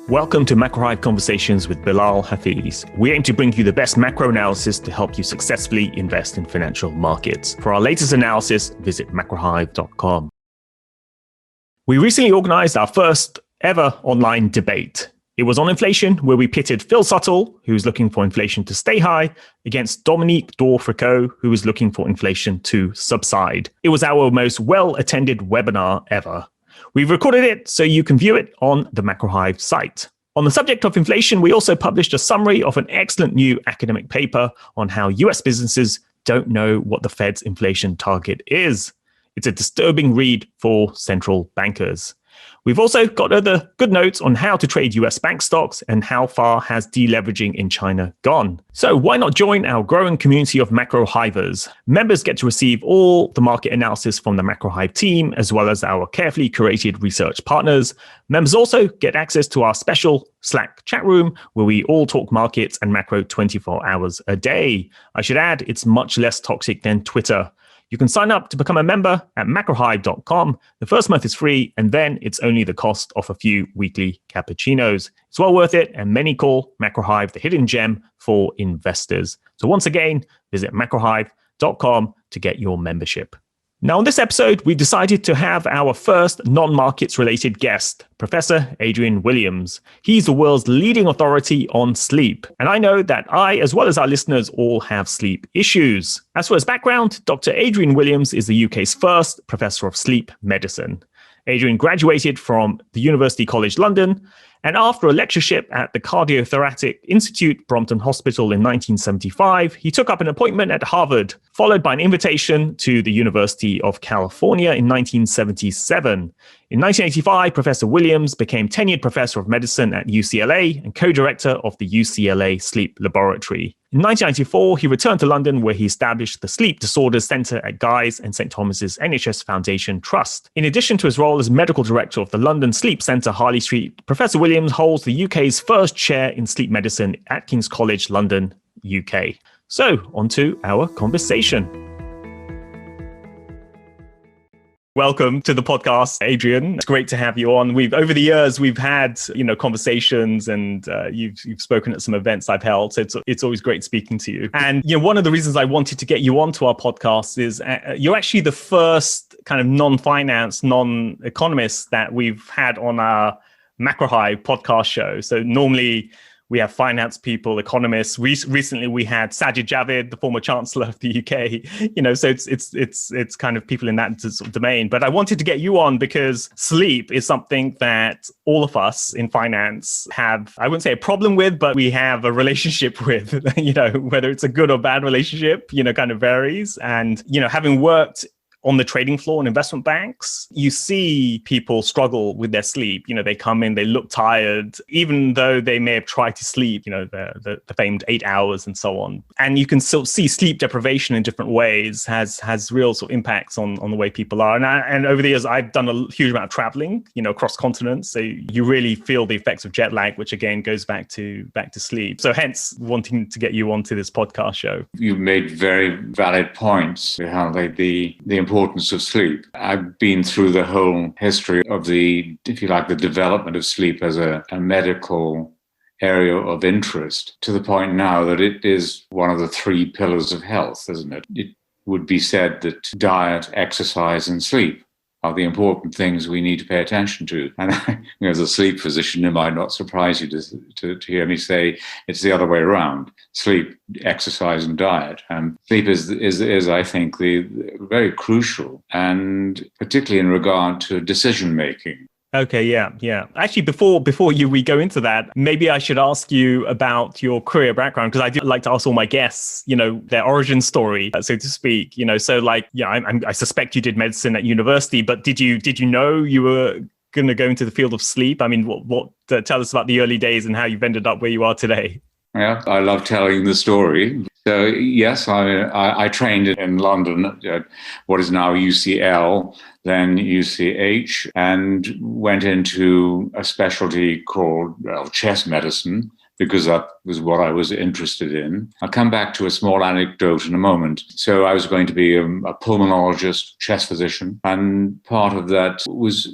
Welcome to Macro Hive Conversations with Bilal Hafiz. We aim to bring you the best macro analysis to help you successfully invest in financial markets. For our latest analysis, visit macrohive.com. We recently organized our first ever online debate. It was on inflation, where we pitted Phil Suttle, who's looking for inflation to stay high, against Dominique Dorfrico, who is looking for inflation to subside. It was our most well-attended webinar ever. We've recorded it so you can view it on the Macro Hive site. On the subject of inflation, we also published a summary of an excellent new academic paper on how US businesses don't know what the Fed's inflation target is. It's a disturbing read for central bankers. We've also got other good notes on how to trade US bank stocks and how far has deleveraging in China gone. So why not join our growing community of Macro Hivers? Members get to receive all the market analysis from the Macro Hive team, as well as our carefully curated research partners. Members also get access to our special Slack chat room, where we all talk markets and macro 24 hours a day. I should add, it's much less toxic than Twitter. You can sign up to become a member at macrohive.com. The first month is free, and then it's only the cost of a few weekly cappuccinos. It's well worth it, and many call Macrohive the hidden gem for investors. So once again, visit macrohive.com to get your membership. Now, on this episode, we decided to have our first non-markets related guest, Professor Adrian Williams. He's the world's leading authority on sleep. And I know that I, as well as our listeners, all have sleep issues. As for his background, Dr. Adrian Williams is the UK's first professor of sleep medicine. Adrian graduated from the University College London, and after a lectureship at the Cardiothoracic Institute, Brompton Hospital in 1975, he took up an appointment at Harvard, followed by an invitation to the University of California in 1977. In 1985, Professor Williams became tenured professor of medicine at UCLA and co-director of the UCLA Sleep Laboratory. In 1994, he returned to London, where he established the Sleep Disorders Centre at Guy's and St Thomas's NHS Foundation Trust. In addition to his role as medical director of the London Sleep Centre, Harley St, Professor Williams holds the UK's first chair in sleep medicine at King's College London, UK. So, on to our conversation. Welcome to the podcast, Adrian. It's great to have you on. Over the years, we've had, conversations, and you've spoken at some events I've held. So it's always great speaking to you. And one of the reasons I wanted to get you onto our podcast is you're actually the first kind of non-finance, non-economist that we've had on our Macro Hive podcast show. So normally we have finance people, economists. Recently, we had Sajid Javid, the former Chancellor of the UK. So it's kind of people in that sort of domain. But I wanted to get you on because sleep is something that all of us in finance have, I wouldn't say a problem with, but we have a relationship with. Whether it's a good or bad relationship, kind of varies. And having worked on the trading floor in investment banks, you see people struggle with their sleep. They come in, they look tired, even though they may have tried to sleep, the famed 8 hours and so on. And you can still see sleep deprivation in different ways has real sort of impacts on the way people are. And over the years, I've done a huge amount of traveling, across continents. So you really feel the effects of jet lag, which again goes back to sleep. So hence wanting to get you onto this podcast show. You've made very valid points, how the importance of sleep. I've been through the whole history of the development of sleep as a medical area of interest, to the point now that it is one of the three pillars of health, isn't it? It would be said that diet, exercise, and sleep are the important things we need to pay attention to. And as a sleep physician, it might not surprise you to hear me say it's the other way around: sleep, exercise, and diet. And sleep is I think, the very crucial, and particularly in regard to decision making. Okay, yeah. Actually, before we go into that, maybe I should ask you about your career background, because I do like to ask all my guests, their origin story, so to speak. I suspect you did medicine at university, but did you know you were going to go into the field of sleep? I mean, what tell us about the early days and how you've ended up where you are today. Yeah, I love telling the story. So yes, I trained in London at what is now UCL, then UCH, and went into a specialty called chest medicine, because that was what I was interested in. I'll come back to a small anecdote in a moment. So I was going to be a pulmonologist, chest physician, and part of that was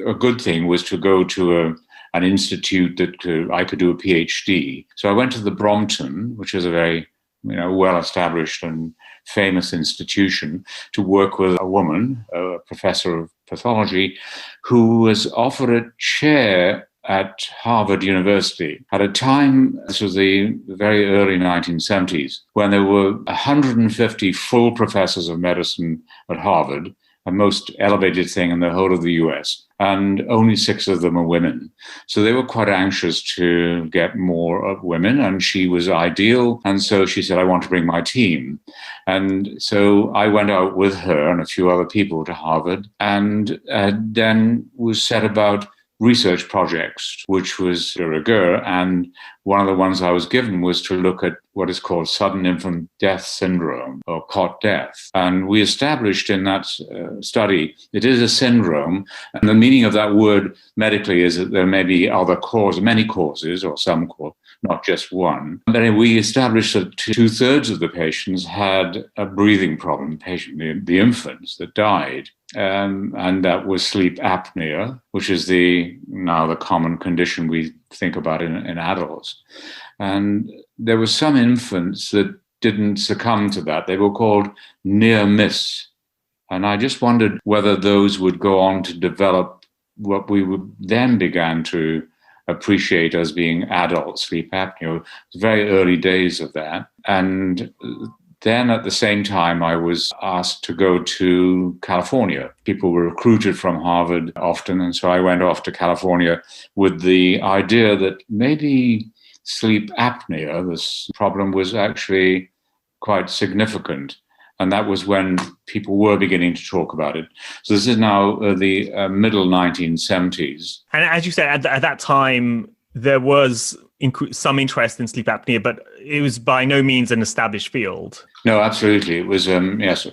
a good thing was to go to an institute that I could do a PhD. So I went to the Brompton, which is a very well-established and famous institution, to work with a woman, a professor of pathology, who was offered a chair at Harvard University at a time, this was the very early 1970s, when there were 150 full professors of medicine at Harvard, the most elevated thing in the whole of the US, and only 6 of them are women. So they were quite anxious to get more of women, and she was ideal. And so she said, I want to bring my team. And so I went out with her and a few other people to Harvard, and then was set about research projects, which was de rigueur. And one of the ones I was given was to look at what is called sudden infant death syndrome, or cot death. And we established in that study, it is a syndrome. And the meaning of that word medically is that there may be other causes, many causes, or some cause, not just one. But anyway, we established that 2/3 of the patients had a breathing problem, the infants that died. And that was sleep apnea, which is now the common condition we think about in adults. And there were some infants that didn't succumb to that. They were called near miss. And I just wondered whether those would go on to develop what we would then began to appreciate as being adult sleep apnea. It was very early days of that. And then at the same time, I was asked to go to California. People were recruited from Harvard often, and so I went off to California with the idea that maybe sleep apnea, this problem, was actually quite significant. And that was when people were beginning to talk about it. So this is now the middle 1970s. And as you said, at that time, there was some interest in sleep apnea, but it was by no means an established field. No, absolutely. It was, yes.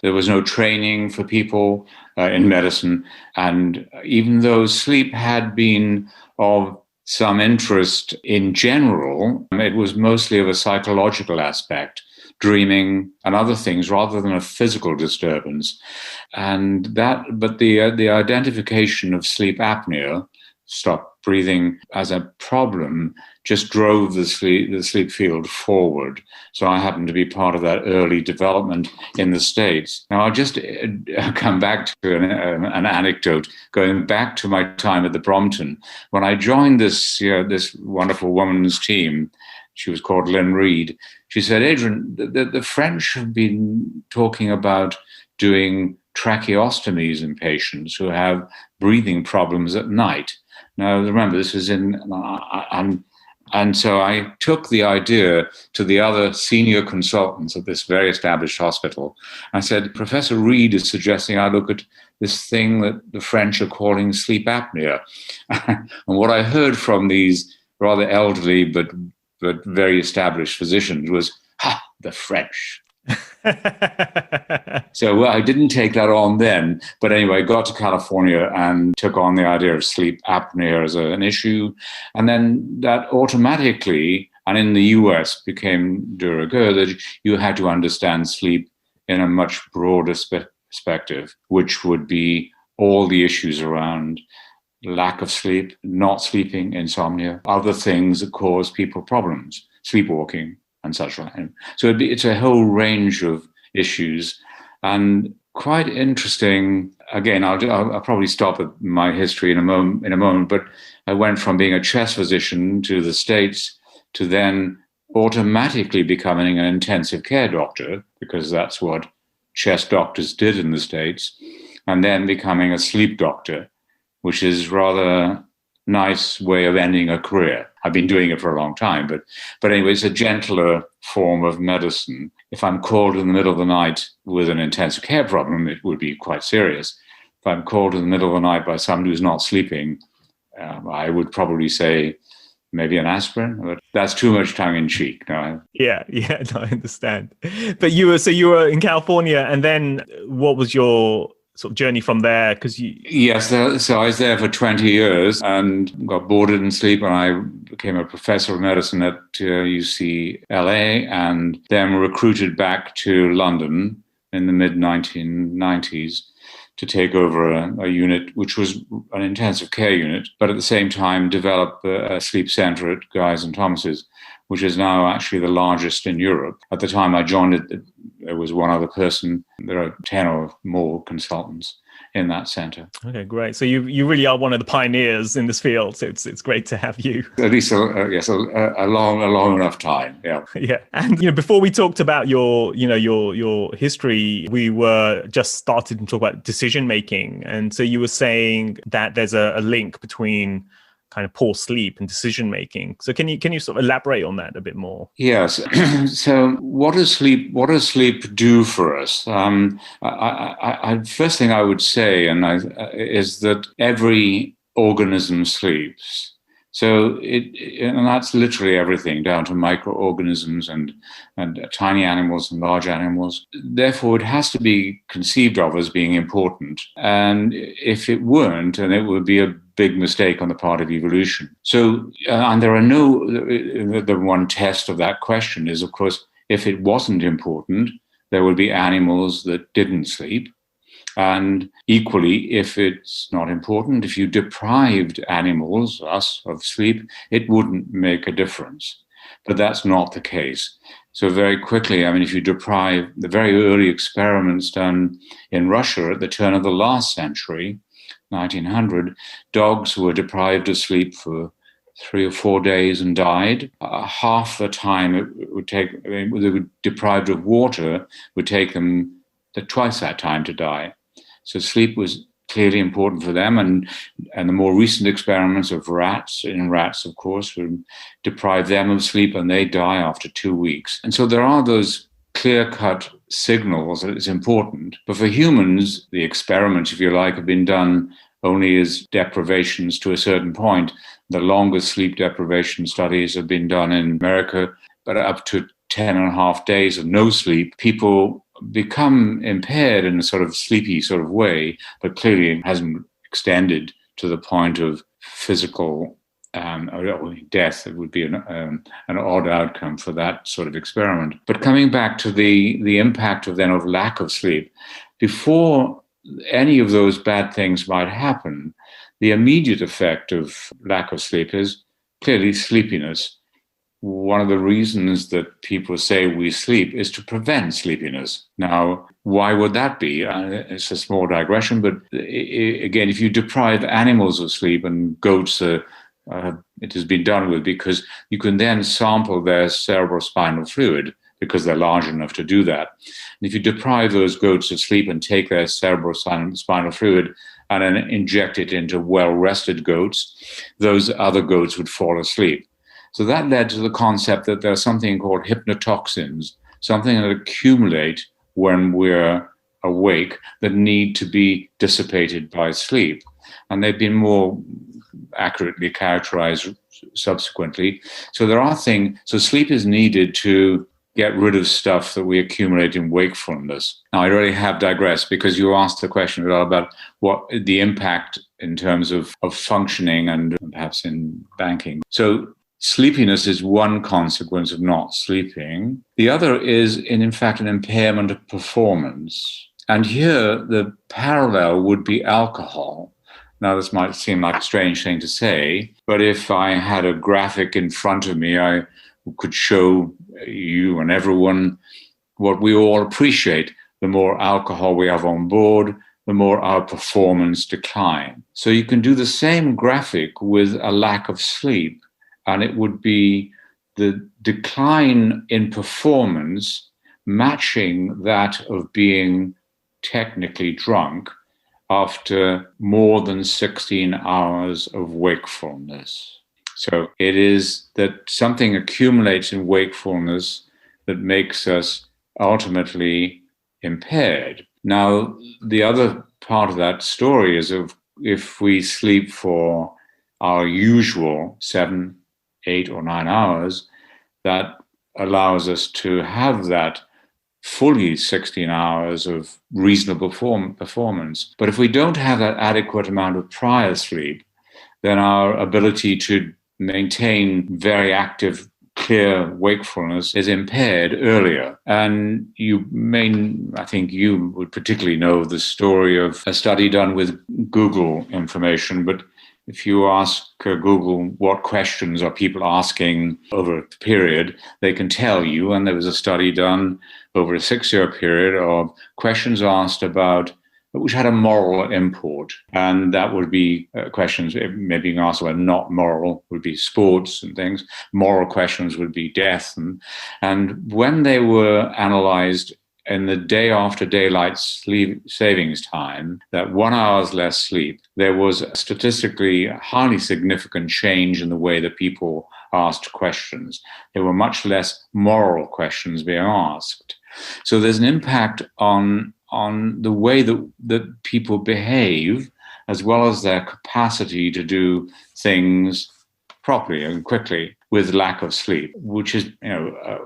There was no training for people in medicine. And even though sleep had been of some interest in general, it was mostly of a psychological aspect, dreaming and other things, rather than a physical disturbance. But the identification of sleep apnea, stop breathing, as a problem, just drove the sleep field forward. So I happened to be part of that early development in the States. Now I'll just come back to an anecdote, going back to my time at the Brompton. When I joined this wonderful woman's team, she was called Lynn Reed. She said, Adrian, the French have been talking about doing tracheostomies in patients who have breathing problems at night. Now, remember, this is and so I took the idea to the other senior consultants at this very established hospital. I said, Professor Reed is suggesting I look at this thing that the French are calling sleep apnea. And what I heard from these rather elderly but very established physicians was, the French. So I didn't take that on then. But anyway, I got to California and took on the idea of sleep apnea as an issue. And then that automatically, and in the US, became de rigueur, that you had to understand sleep in a much broader perspective, which would be all the issues around lack of sleep, not sleeping, insomnia, other things that cause people problems, sleepwalking, and such like. So it's a whole range of issues, and quite interesting. Again, I'll probably stop at my history in a moment. But I went from being a chest physician to the States to then automatically becoming an intensive care doctor, because that's what chest doctors did in the States, and then becoming a sleep doctor, which is rather nice way of ending a career. I've been doing it for a long time, but anyway, it's a gentler form of medicine. If I'm called in the middle of the night with an intensive care problem, it would be quite serious. If I'm called in the middle of the night by somebody who's not sleeping, I would probably say maybe an aspirin, but that's too much tongue in cheek. No. Yeah, no, I understand. But you were in California, and then what was your sort of journey from there? Yes, so I was there for 20 years and got boarded in sleep, and I became a professor of medicine at UCLA, and then recruited back to London in the mid-1990s to take over a unit which was an intensive care unit, but at the same time develop a sleep center at Guy's and Thomas's, which is now actually the largest in Europe. At the time I joined it, there was one other person. There are 10 or more consultants in that center. Okay, great. So you really are one of the pioneers in this field. So it's great to have you. At least a long enough time. Yeah. Yeah. And before we talked about your history, we were just started to talk about decision making. And so you were saying that there's a link between kind of poor sleep and decision making. So can you sort of elaborate on that a bit more? Yes. So what does sleep do for us? First thing I would say is that every organism sleeps. So and that's literally everything, down to microorganisms and tiny animals and large animals. Therefore, it has to be conceived of as being important. And if it weren't, then it would be a big mistake on the part of evolution. So, and there are the one test of that question is, of course, if it wasn't important, there would be animals that didn't sleep. And equally, if it's not important, if you deprived animals, us, of sleep, it wouldn't make a difference. But that's not the case. So very quickly, if you deprive the very early experiments done in Russia at the turn of the last century, 1900, dogs were deprived of sleep for 3 or 4 days and died. Half the time it would take, they were deprived of water, would take them twice that time to die. So sleep was clearly important for them, and the more recent experiments of rats, of course, would deprive them of sleep and they die after 2 weeks. And so there are those clear-cut signals that it's important. But for humans, the experiments, if you like, have been done only as deprivations to a certain point. The longest sleep deprivation studies have been done in America, but up to 10 and a half days of no sleep, people become impaired in a sort of sleepy sort of way, but clearly it hasn't extended to the point of physical or death. It would be an odd outcome for that sort of experiment. But coming back to the impact of lack of sleep, before any of those bad things might happen, the immediate effect of lack of sleep is clearly sleepiness. One of the reasons that people say we sleep is to prevent sleepiness. Now, why would that be? It's a small digression, but again, if you deprive animals of sleep, and goats it has been done with, because you can then sample their cerebrospinal fluid, because they're large enough to do that. And if you deprive those goats of sleep and take their cerebrospinal fluid and then inject it into well-rested goats, those other goats would fall asleep. So that led to the concept that there's something called hypnotoxins, something that accumulate when we're awake that need to be dissipated by sleep. And they've been more accurately characterized subsequently. So so sleep is needed to get rid of stuff that we accumulate in wakefulness. Now, I really have digressed, because you asked the question about what the impact in terms of functioning and perhaps in banking. So sleepiness is one consequence of not sleeping. The other is, in fact, an impairment of performance. And here, the parallel would be alcohol. Now, this might seem like a strange thing to say, but if I had a graphic in front of me, I could show you and everyone what we all appreciate. The more alcohol we have on board, the more our performance decline. So you can do the same graphic with a lack of sleep, and it would be the decline in performance matching that of being technically drunk after more than 16 hours of wakefulness. So it is that something accumulates in wakefulness that makes us ultimately impaired. Now, the other part of that story is if we sleep for our usual 7, 8, or 9 hours, that allows us to have that fully 16 hours of reasonable performance. But if we don't have that adequate amount of prior sleep, then our ability to maintain very active clear wakefulness is impaired earlier. And I think you would particularly know the story of a study done with Google information, but if you ask Google what questions are people asking over a period, they can tell you. And there was a study done over a 6-year period of questions asked about which had a moral import. And that would be questions maybe being asked about not moral, would be sports and things. Moral questions would be death. And when they were analyzed in the day after daylight sleep savings time, that 1 hour less sleep, there was a statistically highly significant change in the way that people asked questions. There were much less moral questions being asked. So there's an impact on the way that people behave, as well as their capacity to do things properly and quickly with lack of sleep, which is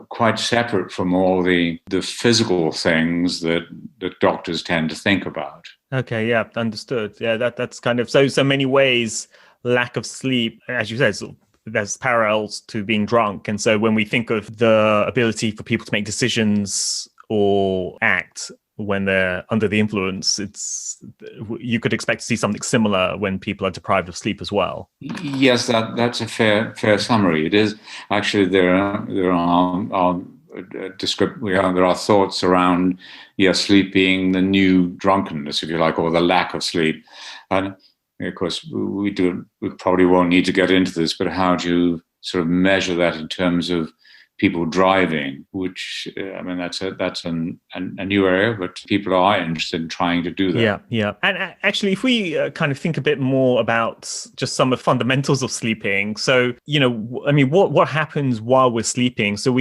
quite separate from all the physical things that doctors tend to think about. Okay, yeah, understood. Yeah, that's kind of so many ways. Lack of sleep, as you said, there's parallels to being drunk, and so when we think of the ability for people to make decisions or act when they're under the influence, you could expect to see something similar when people are deprived of sleep as well. Yes, that's a fair summary. It is actually there are thoughts around sleep being the new drunkenness, if you like, or the lack of sleep. And of course, we probably won't need to get into this, but how do you sort of measure that in terms of people driving, which that's a new area, but people are interested in trying to do that. Yeah. And actually, if we kind of think a bit more about just some of the fundamentals of sleeping, so what happens while we're sleeping? So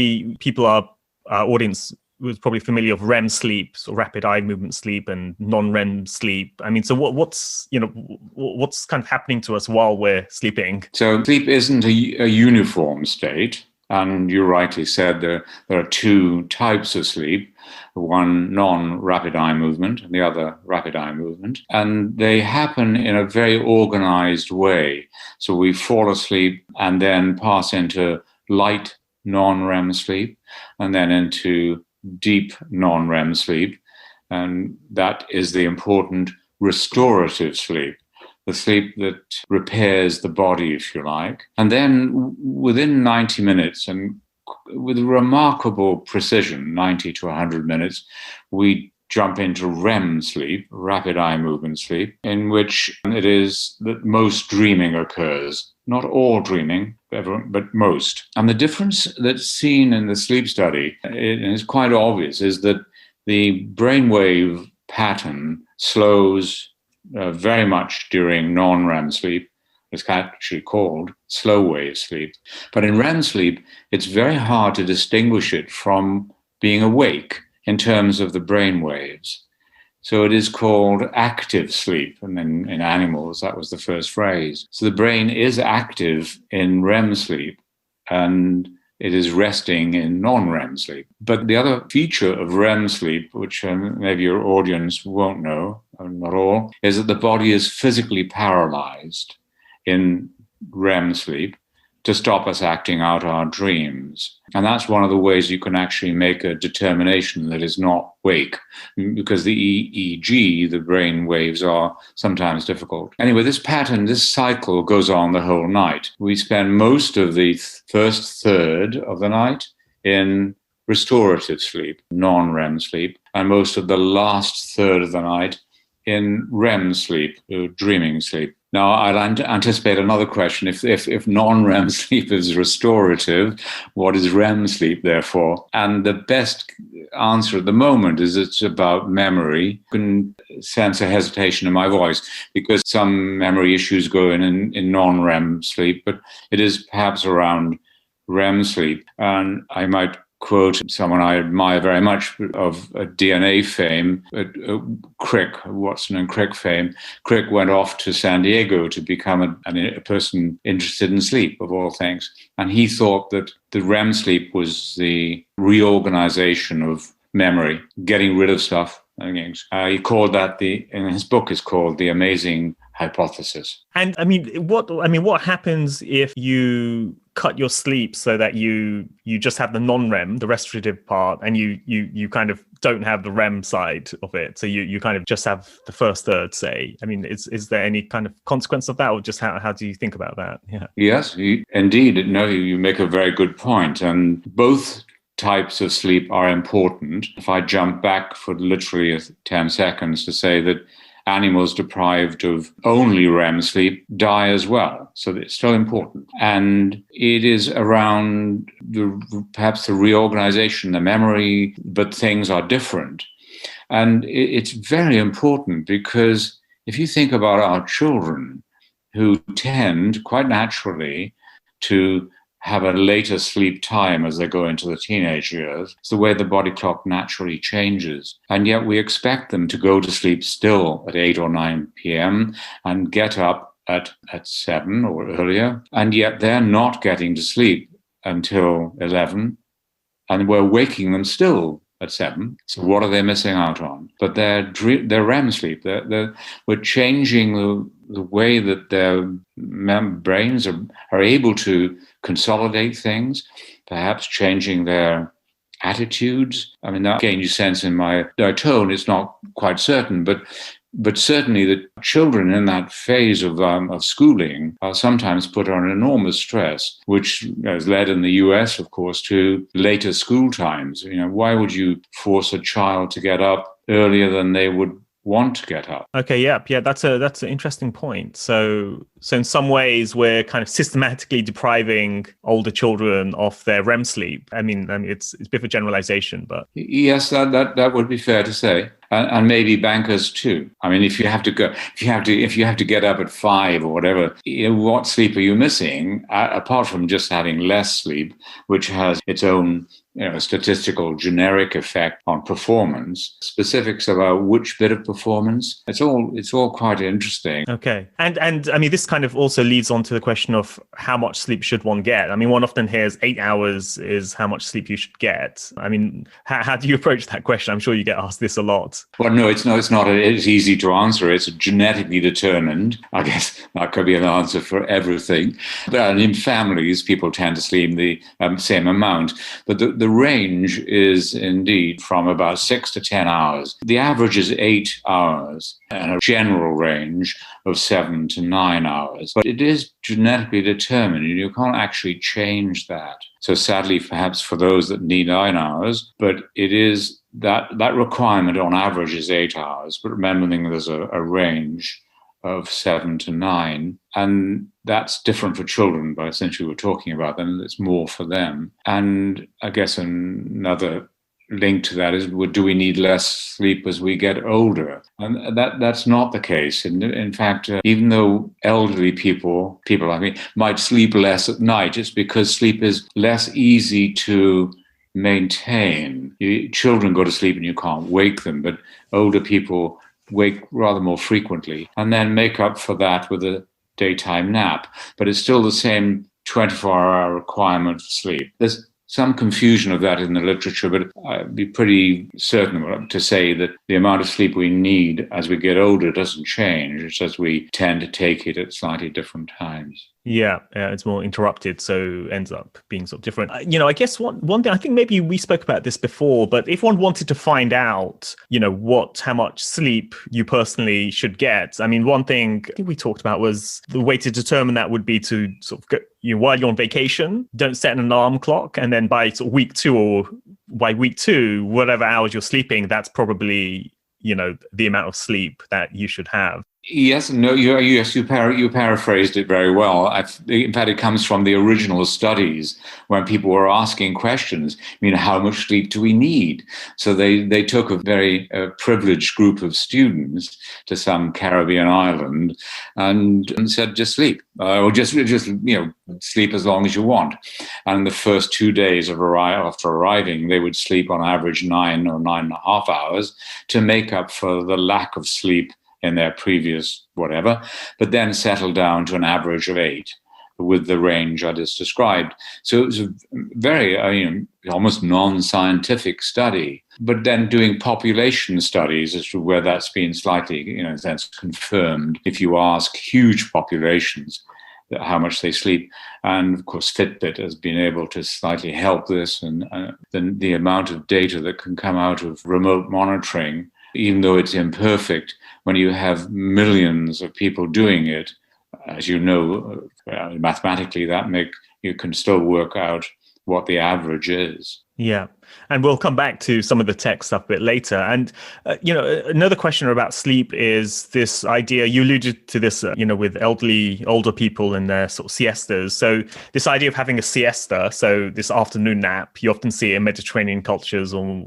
our audience was probably familiar of REM sleep, so rapid eye movement sleep, and non-REM sleep. So what's kind of happening to us while we're sleeping? So sleep isn't a uniform state. And you rightly said there are two types of sleep, one non-rapid eye movement and the other rapid eye movement. And they happen in a very organized way. So we fall asleep and then pass into light non-REM sleep and then into deep non-REM sleep. And that is the important restorative sleep. The sleep that repairs the body, if you like. And then within 90 minutes, and with remarkable precision, 90 to 100 minutes, we jump into REM sleep, rapid eye movement sleep, in which it is that most dreaming occurs. Not all dreaming, but most. And the difference that's seen in the sleep study, and it's quite obvious, is that the brainwave pattern slows very much during non-REM sleep. It's actually called slow wave sleep. But in REM sleep, it's very hard to distinguish it from being awake in terms of the brain waves. So it is called active sleep. And then in animals, that was the first phrase. So the brain is active in REM sleep and it is resting in non-REM sleep. But the other feature of REM sleep, which maybe your audience won't know, not all, is that the body is physically paralyzed in REM sleep to stop us acting out our dreams. And that's one of the ways you can actually make a determination that is not wake, because the EEG, the brain waves, are sometimes difficult. Anyway, this pattern, this cycle goes on the whole night. We spend most of the first third of the night in restorative sleep, non-REM sleep, and most of the last third of the night in REM sleep, dreaming sleep. Now, I'll anticipate another question. If non-REM sleep is restorative, what is REM sleep, therefore? And the best answer at the moment is it's about memory. You can sense a hesitation in my voice because some memory issues go in non-REM sleep, but it is perhaps around REM sleep. And I might quote someone I admire very much of DNA fame, Crick, Watson and Crick fame. Crick went off to San Diego to become a person interested in sleep, of all things. And he thought that the REM sleep was the reorganization of memory, getting rid of stuff. He called that in his book is called The Amazing Hypothesis. And what happens if you cut your sleep so that you just have the non-REM, the restorative part, and you kind of don't have the REM side of it. So you kind of just have the first third, say. I mean, is there any kind of consequence of that, or just how do you think about that? Yeah. Yes, indeed. No, you make a very good point. And both types of sleep are important. If I jump back for literally 10 seconds to say that animals deprived of only REM sleep die as well. So it's still important. And it is around perhaps the reorganization, the memory, but things are different. And it's very important because if you think about our children who tend quite naturally to have a later sleep time as they go into the teenage years. It's the way the body clock naturally changes. And yet we expect them to go to sleep still at 8 or 9 p.m. and get up at 7 or earlier. And yet they're not getting to sleep until 11. And we're waking them still at 7. So what are they missing out on? But their REM sleep, we're changing the way that their brains are able to consolidate things, perhaps changing their attitudes. I mean, that again, you sense in my tone, it's not quite certain, but certainly the children in that phase of schooling are sometimes put on enormous stress, which has led in the US, of course, to later school times. You know, why would you force a child to get up earlier than they would want to get up? Okay, yeah, that's an interesting point. So in some ways, we're kind of systematically depriving older children of their REM sleep. I mean, it's a bit of a generalization, but yes, that would be fair to say. And maybe bankers too. I mean, if you have to get up at 5 or whatever, what sleep are you missing? Apart from just having less sleep, which has its own statistical generic effect on performance. Specifics about which bit of performance, it's all quite interesting. Okay, and I mean, this kind of also leads on to the question of how much sleep should one get. I mean, one often hears 8 hours is how much sleep you should get. I mean, how do you approach that question? I'm sure you get asked this a lot. Well, no, it's not. It's easy to answer. It's genetically determined. I guess that could be an answer for everything. But in families, people tend to sleep the same amount. But the range is indeed from about 6 to 10 hours. The average is 8 hours, and a general range of 7 to 9 hours. But it is genetically determined, and you can't actually change that. So sadly, perhaps for those that need 9 hours, but it is that requirement on average is 8 hours. But remembering there's a range of 7 to 9, and that's different for children, but essentially we're talking about them, it's more for them. And I guess another link to that is, do we need less sleep as we get older? And that's not the case. In fact, even though elderly people like me might sleep less at night, it's because sleep is less easy to maintain. Children go to sleep and you can't wake them, but older people wake rather more frequently and then make up for that with a daytime nap. But it's still the same 24-hour requirement for sleep. There's some confusion of that in the literature, but I'd be pretty certain to say that the amount of sleep we need as we get older doesn't change. It's just we tend to take it at slightly different times. Yeah, it's more interrupted, so ends up being sort of different. I guess one thing, I think maybe we spoke about this before, but if one wanted to find out, how much sleep you personally should get, I mean, one thing I think we talked about was the way to determine that would be to sort of go, while you're on vacation, don't set an alarm clock, and then by sort of week 2 or by week 2, whatever hours you're sleeping, that's probably, the amount of sleep that you should have. Yes, no, you paraphrased it very well. In fact, it comes from the original studies when people were asking questions. How much sleep do we need? So they took a very privileged group of students to some Caribbean island and said, just sleep, or just sleep as long as you want. And the first 2 days after arriving, they would sleep on average 9 or 9.5 hours to make up for the lack of sleep in their previous whatever, but then settle down to an average of 8 with the range I just described. So it was a very, almost non-scientific study, but then doing population studies as to where that's been slightly, in a sense, confirmed. If you ask huge populations, how much they sleep. And of course, Fitbit has been able to slightly help this, and the amount of data that can come out of remote monitoring, even though it's imperfect, when you have millions of people doing it, as you know, mathematically, you can still work out what the average is. Yeah. And we'll come back to some of the tech stuff a bit later. And, another question about sleep is this idea, you alluded to this, with older people and their sort of siestas. So this idea of having a siesta, so this afternoon nap, you often see it in Mediterranean cultures, or,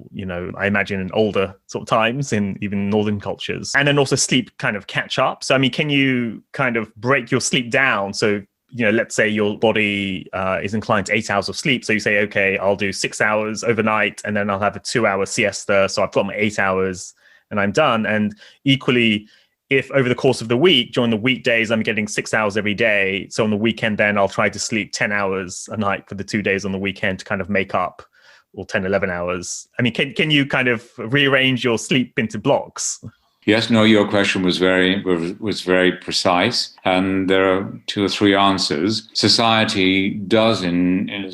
I imagine in older sort of times in even northern cultures. And then also sleep kind of catch up. So, I mean, can you kind of break your sleep down? So, let's say your body is inclined to 8 hours of sleep. So you say, okay, I'll do 6 hours overnight and then I'll have a 2-hour siesta. So I've got my 8 hours and I'm done. And equally, if over the course of the week, during the weekdays, I'm getting 6 hours every day. So on the weekend, then I'll try to sleep 10 hours a night for the 2 days on the weekend to kind of make up, or 10, 11 hours. I mean, can you kind of rearrange your sleep into blocks? Yes, no, your question was very precise, and there are 2 or 3 answers. Society does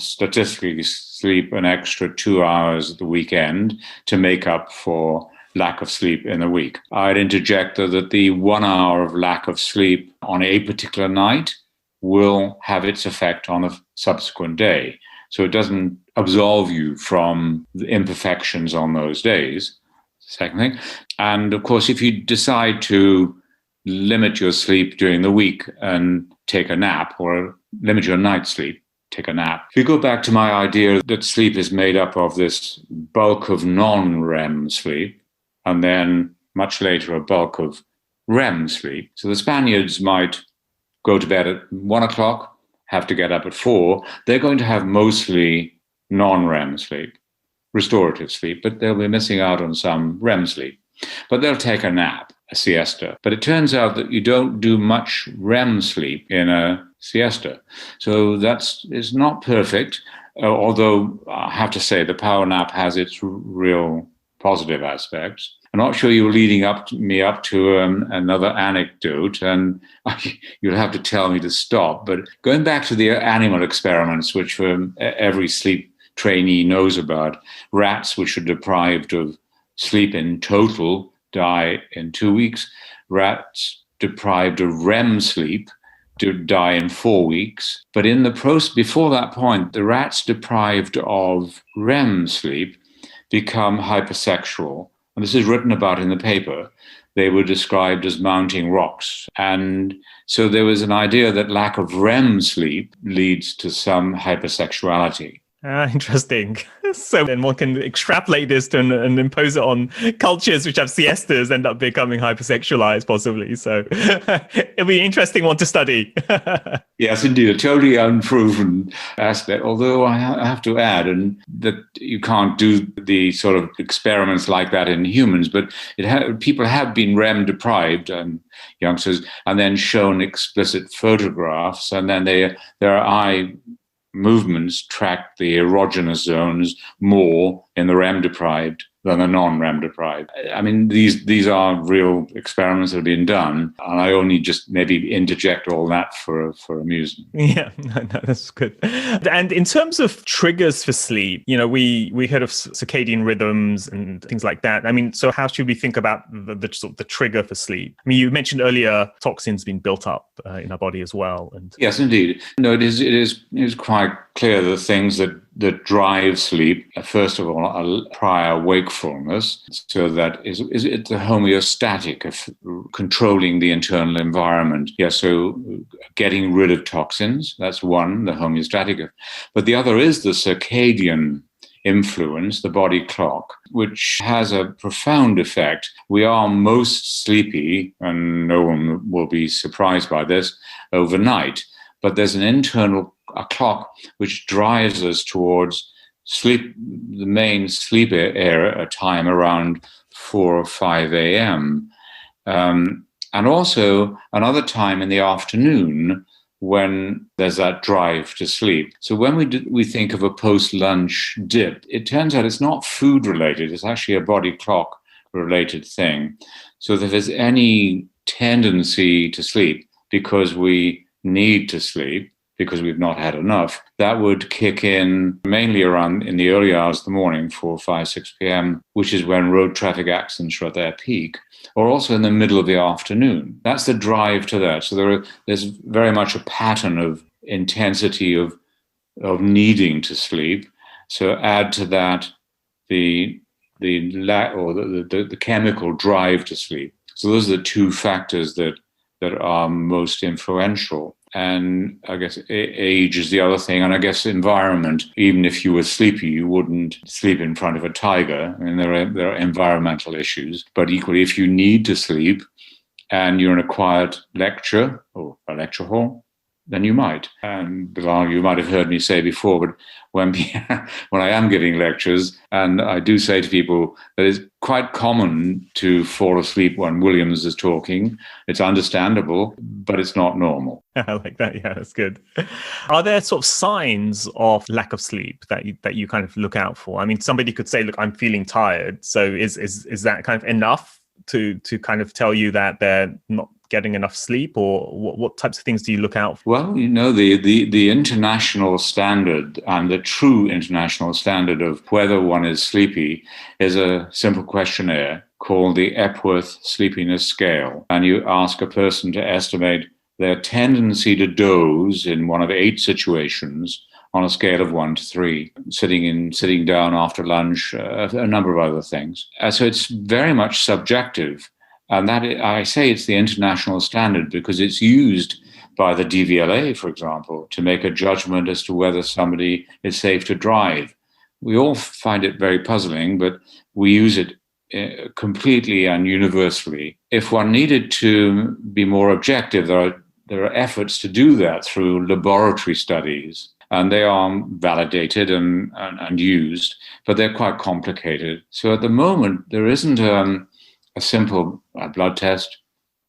statistically sleep an extra 2 hours at the weekend to make up for lack of sleep in the week. I'd interject that the 1 hour of lack of sleep on a particular night will have its effect on a subsequent day. So it doesn't absolve you from the imperfections on those days. Second thing. And of course, if you decide to limit your sleep during the week and take a nap, or limit your night's sleep, take a nap. If you go back to my idea that sleep is made up of this bulk of non-REM sleep, and then much later a bulk of REM sleep. So the Spaniards might go to bed at 1 o'clock, have to get up at 4. They're going to have mostly non-REM sleep, restorative sleep, but they'll be missing out on some REM sleep. But they'll take a nap, a siesta. But it turns out that you don't do much REM sleep in a siesta. So is not perfect, although I have to say the power nap has its real positive aspects. I'm not sure you were leading me up to another anecdote, and you'll have to tell me to stop. But going back to the animal experiments, which every sleep trainee knows about, rats which are deprived of sleep in total die in 2 weeks. Rats deprived of REM sleep die in 4 weeks. But in the process before that point, the rats deprived of REM sleep become hypersexual. And this is written about in the paper. They were described as mounting rocks. And so there was an idea that lack of REM sleep leads to some hypersexuality. Interesting. So then one can extrapolate this and impose it on cultures which have siestas, end up becoming hypersexualized possibly. So it'll be an interesting one to study. Yes, indeed. A totally unproven aspect, although I have to add that you can't do the sort of experiments like that in humans, but people have been REM deprived, youngsters, and then shown explicit photographs, and then their eye movements track the erogenous zones more in the REM deprived than the non-REM deprived. I mean, these are real experiments that have been done, and I only just maybe interject all that for amusement. Yeah, no, that's good. And in terms of triggers for sleep, we heard of circadian rhythms and things like that. I mean, so how should we think about the sort of the trigger for sleep? I mean, you mentioned earlier toxins being built up in our body as well. And yes, indeed. No, it is quite clear the things that drive sleep, first of all, a prior wakefulness, so that is it the homeostatic of controlling the internal environment. Yes, so getting rid of toxins, that's one, the homeostatic. But the other is the circadian influence, the body clock, which has a profound effect. We are most sleepy, and no one will be surprised by this, overnight. But there's an internal clock which drives us towards sleep, the main sleep era time around 4 or 5 a.m. And also another time in the afternoon when there's that drive to sleep. So when we think of a post-lunch dip, it turns out it's not food-related. It's actually a body clock-related thing. So if there's any tendency to sleep because we need to sleep because we've not had enough, that would kick in mainly around in the early hours of the morning, 4, 5, 6 p.m., which is when road traffic accidents are at their peak, or also in the middle of the afternoon. That's the drive to that. So there's very much a pattern of intensity of needing to sleep. So add to that the chemical drive to sleep. So those are the two factors that are most influential. And I guess age is the other thing. And I guess environment, even if you were sleepy, you wouldn't sleep in front of a tiger. I mean, there are environmental issues. But equally, if you need to sleep and you're in a quiet lecture or a lecture hall, then you might. And Bilal, you might have heard me say before, but when I am giving lectures, and I do say to people that it's quite common to fall asleep when Williams is talking. It's understandable, but it's not normal. I like that. Yeah, that's good. Are there sort of signs of lack of sleep that you kind of look out for? I mean, somebody could say, look, I'm feeling tired. So is that kind of enough to kind of tell you that they're not getting enough sleep, or what types of things do you look out for? Well, the international standard and the true international standard of whether one is sleepy is a simple questionnaire called the Epworth Sleepiness Scale. And you ask a person to estimate their tendency to doze in one of 8 situations on a scale of 1 to 3, sitting down after lunch, a number of other things. So it's very much subjective. And that I say it's the international standard because it's used by the DVLA, for example, to make a judgment as to whether somebody is safe to drive. We all find it very puzzling, but we use it completely and universally. If one needed to be more objective, there are efforts to do that through laboratory studies, and they are validated and used, but they're quite complicated. So at the moment, there isn't a simple blood test,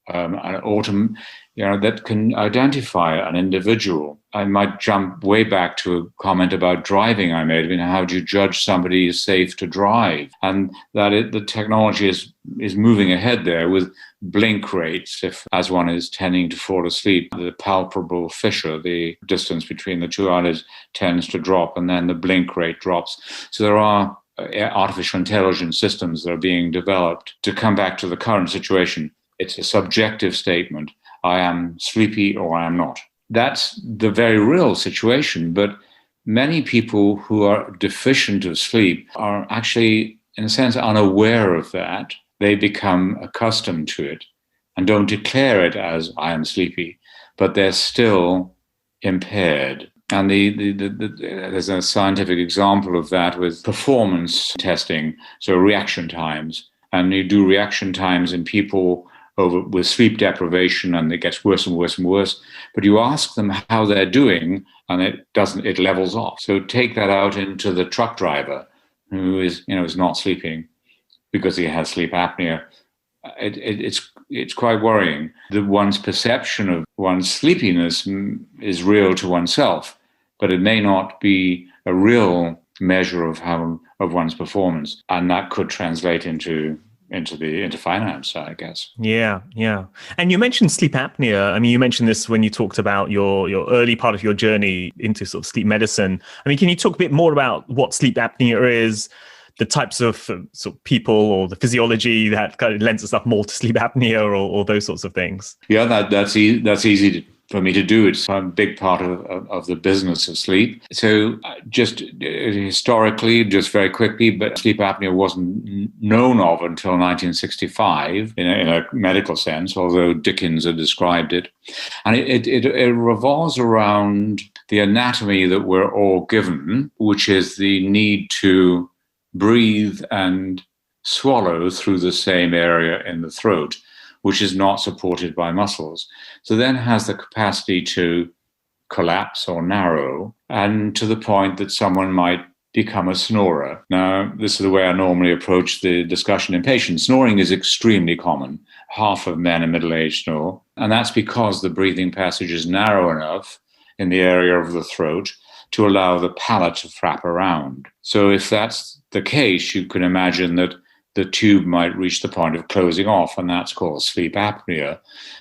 that can identify an individual. I might jump way back to a comment about driving I made. I mean, how do you judge somebody is safe to drive? And that the technology is moving ahead there with blink rates. If, as one is tending to fall asleep, the palpable fissure, the distance between the two eyelids, tends to drop, and then the blink rate drops. So there are artificial intelligence systems that are being developed. To come back to the current situation, it's a subjective statement. I am sleepy or I am not. That's the very real situation. But many people who are deficient of sleep are actually, in a sense, unaware of that. They become accustomed to it and don't declare it as I am sleepy, but they're still impaired. And there's a scientific example of that with performance testing, so reaction times. And you do reaction times in people with sleep deprivation, and it gets worse and worse and worse. But you ask them how they're doing, and it levels off. So take that out into the truck driver who is not sleeping because he has sleep apnea. It's quite worrying that one's perception of one's sleepiness is real to oneself, but it may not be a real measure of one's performance, and that could translate into finance, I guess. Yeah. And you mentioned sleep apnea. I mean, you mentioned this when you talked about your early part of your journey into sort of sleep medicine. I mean, can you talk a bit more about what sleep apnea is, the types of sort of people or the physiology that kind of lends itself more to sleep apnea or those sorts of things? Yeah, that's easy for me to do. It's a big part of the business of sleep. So just historically, just very quickly, but sleep apnea wasn't known of until 1965 in a medical sense, although Dickens had described it. And it revolves around the anatomy that we're all given, which is the need to breathe and swallow through the same area in the throat, which is not supported by muscles. So then has the capacity to collapse or narrow, and to the point that someone might become a snorer. Now, this is the way I normally approach the discussion in patients. Snoring is extremely common. Half of men in middle age snore, and that's because the breathing passage is narrow enough in the area of the throat to allow the palate to flap around. So if that's the case, you can imagine that the tube might reach the point of closing off, and that's called sleep apnea,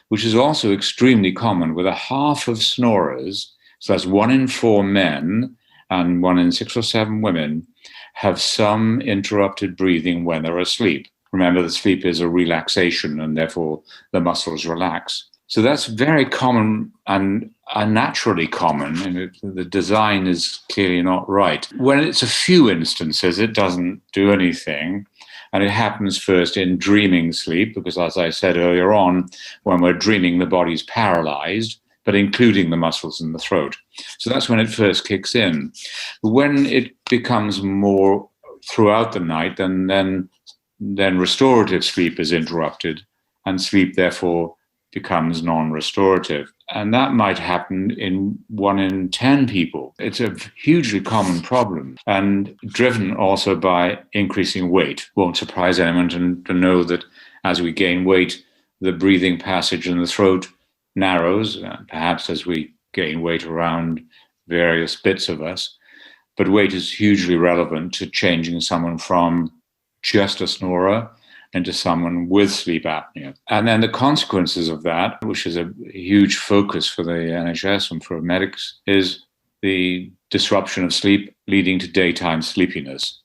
which is also extremely common with a half of snorers. So that's 1 in 4 men and 1 in 6 or 7 women have some interrupted breathing when they're asleep. Remember that sleep is a relaxation and therefore the muscles relax. So that's very common and unnaturally common, and the design is clearly not right. When it's a few instances, it doesn't do anything. And it happens first in dreaming sleep, because as I said earlier on, when we're dreaming, the body's paralyzed, but including the muscles in the throat. So that's when it first kicks in. When it becomes more throughout the night, then restorative sleep is interrupted, and sleep therefore becomes non-restorative. And that might happen in 1 in 10 people. It's a hugely common problem, and driven also by increasing weight. Won't surprise anyone to know that as we gain weight, the breathing passage in the throat narrows, perhaps as we gain weight around various bits of us. But weight is hugely relevant to changing someone from just a snorer into someone with sleep apnea. And then the consequences of that, which is a huge focus for the NHS and for medics, is the disruption of sleep leading to daytime sleepiness.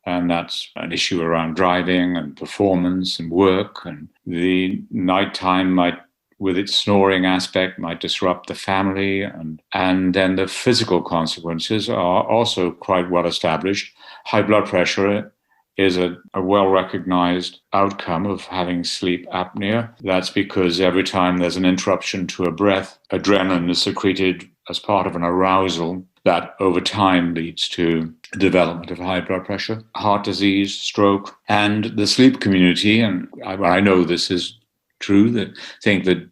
And that's an issue around driving and performance and work. And the nighttime might, with its snoring aspect, might disrupt the family. And then the physical consequences are also quite well established. High blood pressure is a well-recognized outcome of having sleep apnea. That's because every time there's an interruption to a breath, adrenaline is secreted as part of an arousal that over time leads to the development of high blood pressure, heart disease, stroke. And the sleep community, and I know this is true, that think that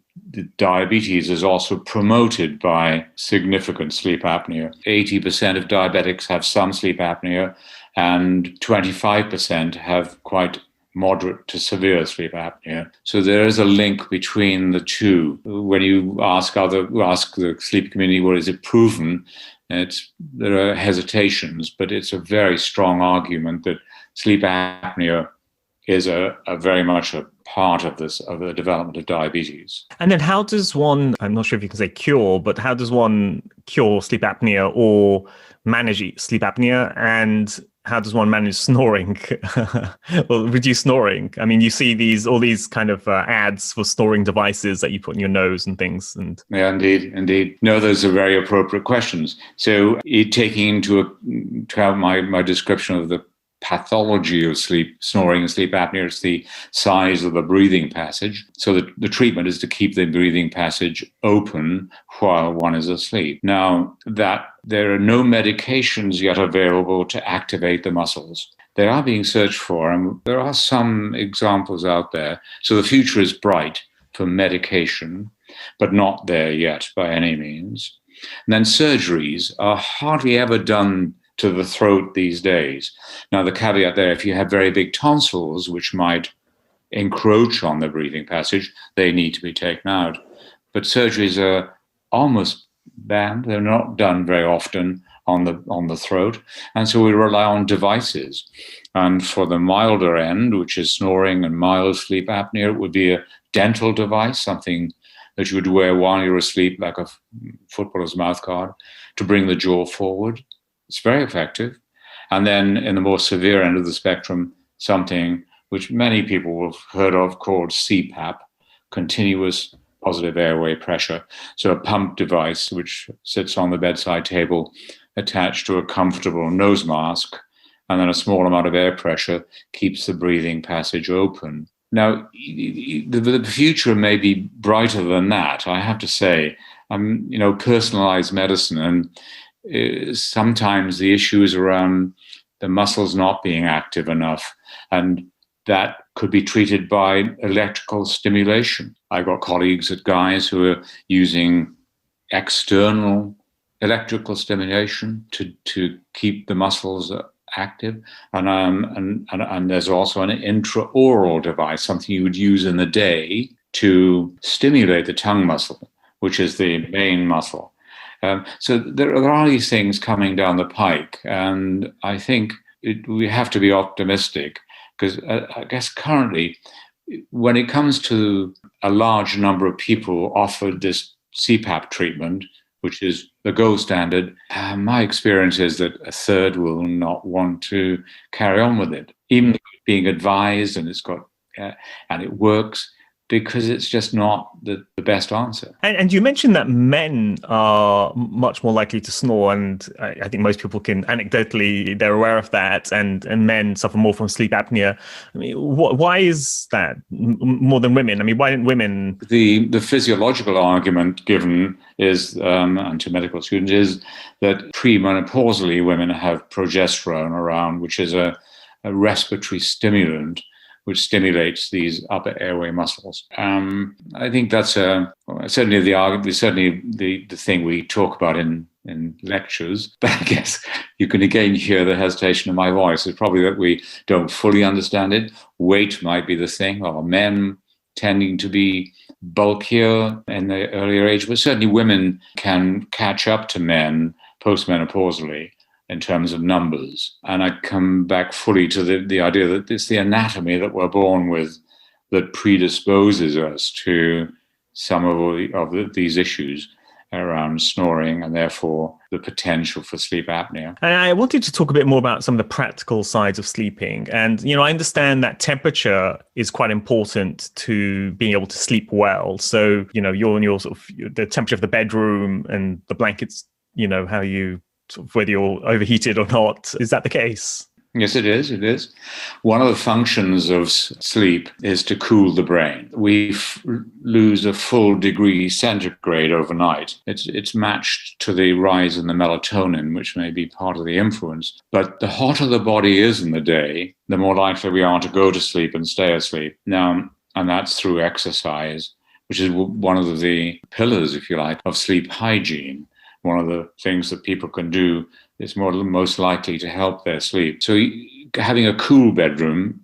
diabetes is also promoted by significant sleep apnea. 80% of diabetics have some sleep apnea, and 25% have quite moderate to severe sleep apnea. So there is a link between the two. When you ask the sleep community, well, is it proven? There are hesitations, but it's a very strong argument that sleep apnea is a very much a part of the development of diabetes. And then how does one, I'm not sure if you can say cure, but how does one cure sleep apnea or manage sleep apnea? And how does one manage snoring or reduce snoring? I mean, you see all these kind of ads for snoring devices that you put in your nose and things. And yeah, indeed. No, those are very appropriate questions. So taking into account my description of the pathology of snoring and sleep apnea, it's the size of the breathing passage. So the treatment is to keep the breathing passage open while one is asleep. Now, that there are no medications yet available to activate the muscles. They are being searched for, and there are some examples out there. So the future is bright for medication, but not there yet by any means. And then surgeries are hardly ever done to the throat these days. Now, the caveat there, if you have very big tonsils, which might encroach on the breathing passage, they need to be taken out. But surgeries are almost banned. They're not done very often on the throat. And so we rely on devices. And for the milder end, which is snoring and mild sleep apnea, it would be a dental device, something that you would wear while you're asleep, like a footballer's mouth guard, to bring the jaw forward. It's very effective. And then in the more severe end of the spectrum, something which many people will have heard of called CPAP, continuous positive airway pressure. So a pump device which sits on the bedside table attached to a comfortable nose mask, and then a small amount of air pressure keeps the breathing passage open. Now, the future may be brighter than that, I have to say. Personalized medicine, and sometimes the issue is around the muscles not being active enough, and that could be treated by electrical stimulation. I've got colleagues at Guy's who are using external electrical stimulation to keep the muscles active, and there's also an intraoral device, something you would use in the day to stimulate the tongue muscle, which is the main muscle. So there are these things coming down the pike, and I think we have to be optimistic. Because I guess currently, when it comes to a large number of people offered this CPAP treatment, which is the gold standard, my experience is that a third will not want to carry on with it, even being advised and and it works, because it's just not the best answer. And you mentioned that men are much more likely to snore, and I think most people can anecdotally, they're aware of that, and men suffer more from sleep apnea. I mean, why is that more than women? I mean, why didn't women? The physiological argument given is, and to medical students, is that premenopausally women have progesterone around, which is a respiratory stimulant, which stimulates these upper airway muscles. I think that's certainly the argument, certainly the thing we talk about in lectures. But I guess you can again hear the hesitation in my voice. It's probably that we don't fully understand it. Weight might be the thing, or men tending to be bulkier in the earlier age, but certainly women can catch up to men postmenopausally in terms of numbers. And I come back fully to the idea that it's the anatomy that we're born with that predisposes us to some of these issues around snoring and therefore the potential for sleep apnea. And I wanted to talk a bit more about some of the practical sides of sleeping. And, I understand that temperature is quite important to being able to sleep well. So, you're in your the temperature of the bedroom and the blankets, how you whether you're overheated or not. Is that the case? Yes, it is. It is. One of the functions of sleep is to cool the brain. We lose a full degree centigrade overnight. It's matched to the rise in the melatonin, which may be part of the influence. But the hotter the body is in the day, the more likely we are to go to sleep and stay asleep. Now, and that's through exercise, which is one of the pillars, if you like, of sleep hygiene. One of the things that people can do is most likely to help their sleep. So having a cool bedroom,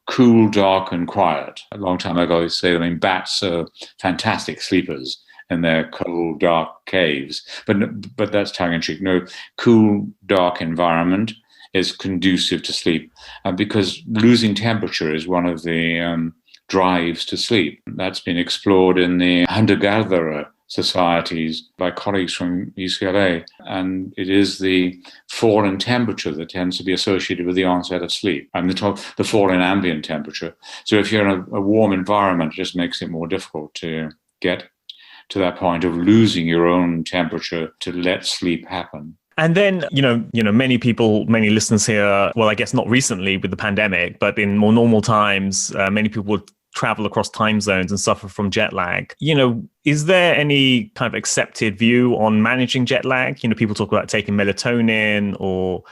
cool, dark, and quiet. A long time ago, I used to say, bats are fantastic sleepers in their cold, dark caves. But that's tongue-in-cheek. No, cool, dark environment is conducive to sleep, because losing temperature is one of the drives to sleep. That's been explored in the hunter-gatherer societies by colleagues from UCLA, and it is the fall in temperature that tends to be associated with the onset of sleep, and the fall in ambient temperature. So if you're in a warm environment, it just makes it more difficult to get to that point of losing your own temperature to let sleep happen. And then, many listeners here, well, I guess not recently with the pandemic, but in more normal times, many people would travel across time zones and suffer from jet lag. Is there any kind of accepted view on managing jet lag? People talk about taking melatonin or,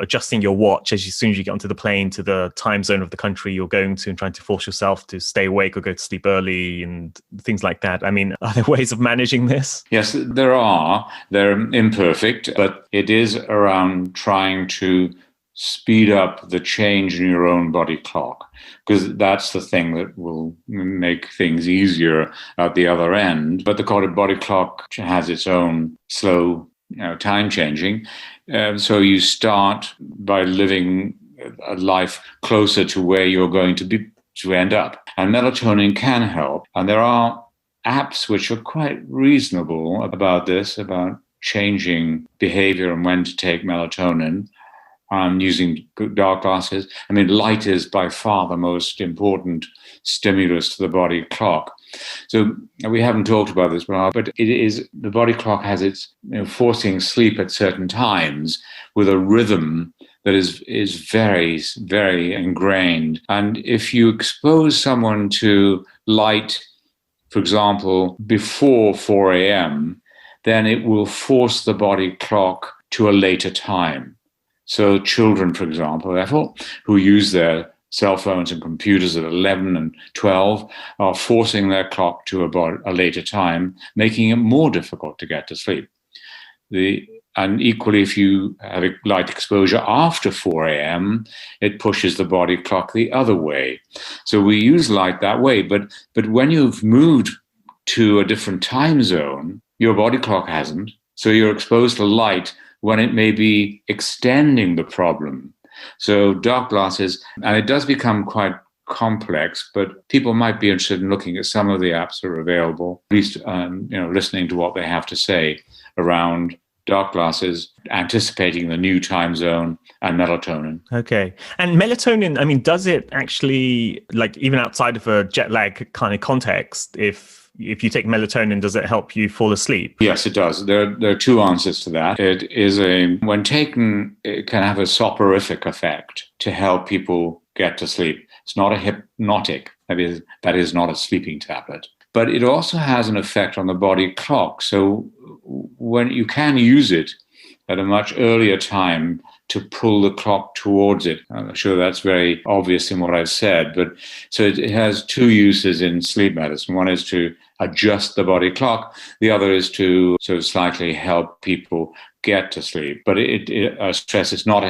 adjusting your watch as soon as you get onto the plane to the time zone of the country you're going to and trying to force yourself to stay awake or go to sleep early and things like that. I mean, are there ways of managing this? Yes, there are. They're imperfect, but it is around trying to speed up the change in your own body clock, because that's the thing that will make things easier at the other end. But the body clock has its own slow time changing. So you start by living a life closer to where you're going to end up. And melatonin can help. And there are apps which are quite reasonable about this, about changing behavior and when to take melatonin. Using dark glasses. I mean, light is by far the most important stimulus to the body clock. So we haven't talked about this, but it is, the body clock has its forcing sleep at certain times with a rhythm that is very, very ingrained. And if you expose someone to light, for example, before 4 a.m., then it will force the body clock to a later time. So children, for example, therefore, who use their cell phones and computers at 11 and 12 are forcing their clock to a later time, making it more difficult to get to sleep. And equally, if you have a light exposure after 4 a.m., it pushes the body clock the other way. So we use light that way. But when you've moved to a different time zone, your body clock hasn't. So you're exposed to light when it may be extending the problem. So dark glasses, and it does become quite complex, but people might be interested in looking at some of the apps that are available, at least listening to what they have to say around dark glasses, anticipating the new time zone, and melatonin. Okay. And melatonin, I mean, does it actually, like, even outside of a jet lag kind of context, if you take melatonin, does it help you fall asleep? Yes, it does. There are two answers to that. It is when taken, it can have a soporific effect to help people get to sleep. It's not a hypnotic. That is not a sleeping tablet. But it also has an effect on the body clock. So when you can use it at a much earlier time to pull the clock towards it. I'm sure that's very obvious in what I've said, but so it has two uses in sleep medicine. One is to adjust the body clock. The other is to sort of slightly help people get to sleep. But I stress it's not